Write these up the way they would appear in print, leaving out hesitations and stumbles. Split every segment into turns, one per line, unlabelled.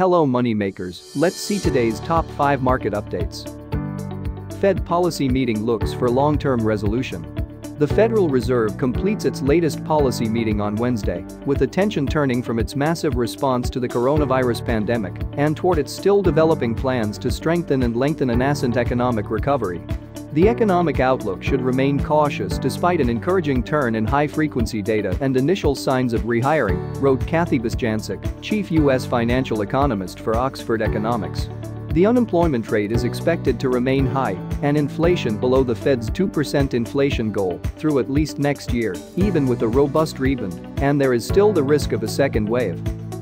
Hello moneymakers, let's see today's top 5 market updates. Fed policy meeting looks for long-term resolution. The Federal Reserve completes its latest policy meeting on Wednesday, with attention turning from its massive response to the coronavirus pandemic and toward its still developing plans to strengthen and lengthen a nascent economic recovery. The economic outlook should remain cautious despite an encouraging turn in high-frequency data and initial signs of rehiring, wrote Kathy Bostjancic, chief U.S. financial economist for Oxford Economics. The unemployment rate is expected to remain high and inflation below the Fed's 2% inflation goal through at least next year, even with a robust rebound, and there is still the risk of a second wave.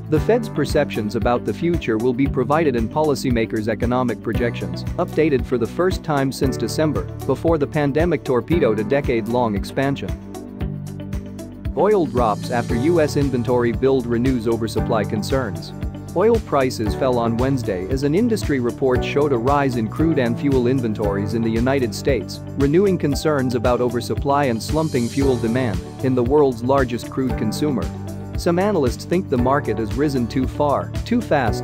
The Fed's perceptions about the future will be provided in policymakers' economic projections, updated for the first time since December, before the pandemic torpedoed a decade-long expansion. Oil drops after U.S. inventory build renews oversupply concerns. Oil prices fell on Wednesday as an industry report showed a rise in crude and fuel inventories in the United States, renewing concerns about oversupply and slumping fuel demand in the world's largest crude consumer. Some analysts think the market has risen too fast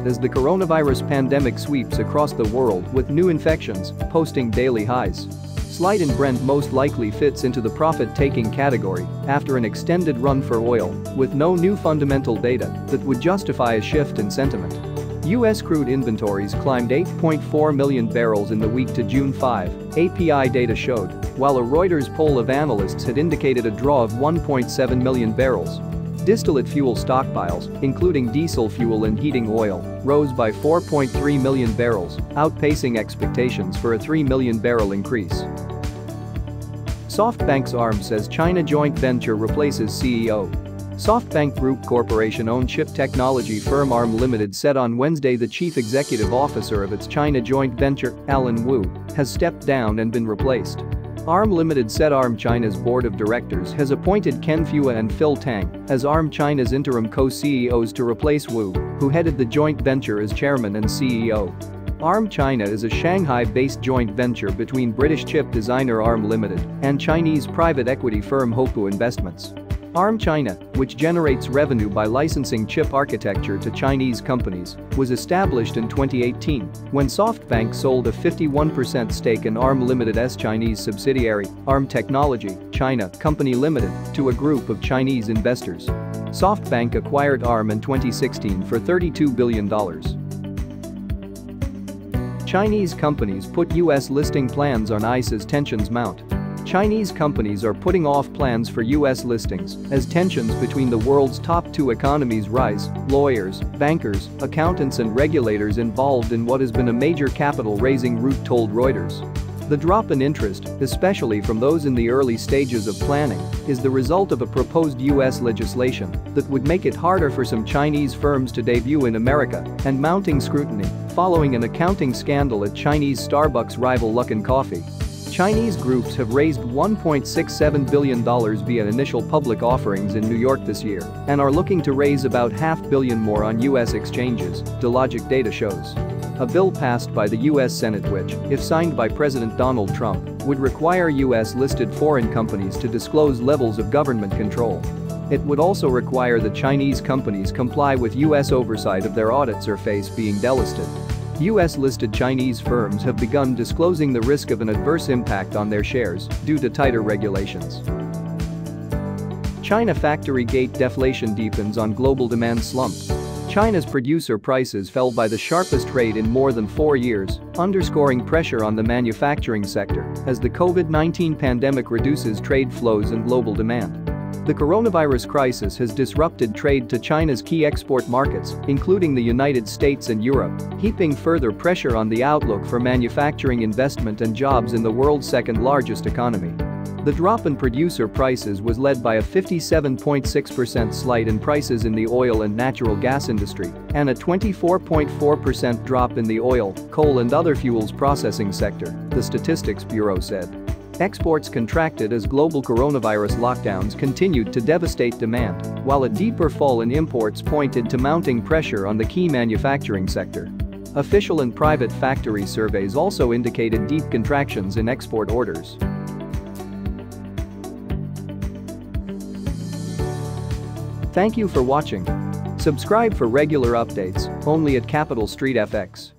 as the coronavirus pandemic sweeps across the world with new infections posting daily highs. Slide in Brent most likely fits into the profit-taking category after an extended run for oil, with no new fundamental data that would justify a shift in sentiment. U.S. crude inventories climbed 8.4 million barrels in the week to June 5, API data showed, while a Reuters poll of analysts had indicated a draw of 1.7 million barrels. Distillate fuel stockpiles, including diesel fuel and heating oil, rose by 4.3 million barrels, outpacing expectations for a 3 million barrel increase. Softbank's arm says China joint venture replaces CEO. Softbank Group Corporation-owned chip technology firm ARM Limited said on Wednesday the chief executive officer of its China joint venture, Alan Wu, has stepped down and been replaced. ARM Limited said ARM China's board of directors has appointed Ken Fua and Phil Tang as ARM China's interim co-CEOs to replace Wu, who headed the joint venture as chairman and CEO. ARM China is a Shanghai-based joint venture between British chip designer ARM Limited and Chinese private equity firm Hopu Investments. ARM China, which generates revenue by licensing chip architecture to Chinese companies, was established in 2018 when Softbank sold a 51% stake in ARM Limited's Chinese subsidiary, ARM Technology, China Company Limited, to a group of Chinese investors. Softbank acquired ARM in 2016 for $32 billion. Chinese companies put U.S. listing plans on ice as tensions mount. Chinese companies are putting off plans for U.S. listings as tensions between the world's top 2 economies rise, lawyers, bankers, accountants and regulators involved in what has been a major capital-raising route told Reuters. The drop in interest, especially from those in the early stages of planning, is the result of a proposed U.S. legislation that would make it harder for some Chinese firms to debut in America and mounting scrutiny following an accounting scandal at Chinese Starbucks rival Luckin Coffee. Chinese groups have raised $1.67 billion via initial public offerings in New York this year and are looking to raise about $500 million more on U.S. exchanges, Delogic data shows. A bill passed by the U.S. Senate which, if signed by President Donald Trump, would require U.S.-listed foreign companies to disclose levels of government control. It would also require that Chinese companies comply with U.S. oversight of their audits or face being delisted. U.S.-listed Chinese firms have begun disclosing the risk of an adverse impact on their shares due to tighter regulations. China factory gate deflation deepens on global demand slump. China's producer prices fell by the sharpest rate in more than 4 years, underscoring pressure on the manufacturing sector as the COVID-19 pandemic reduces trade flows and global demand. The coronavirus crisis has disrupted trade to China's key export markets, including the United States and Europe, heaping further pressure on the outlook for manufacturing investment and jobs in the world's second-largest economy. The drop in producer prices was led by a 57.6% slide in prices in the oil and natural gas industry and a 24.4% drop in the oil, coal and other fuels processing sector, the Statistics Bureau said. Exports contracted as global coronavirus lockdowns continued to devastate demand, while a deeper fall in imports pointed to mounting pressure on the key manufacturing sector. Official and private factory surveys also indicated deep contractions in export orders. Thank you for watching. Subscribe for regular updates, only at Capital Street FX.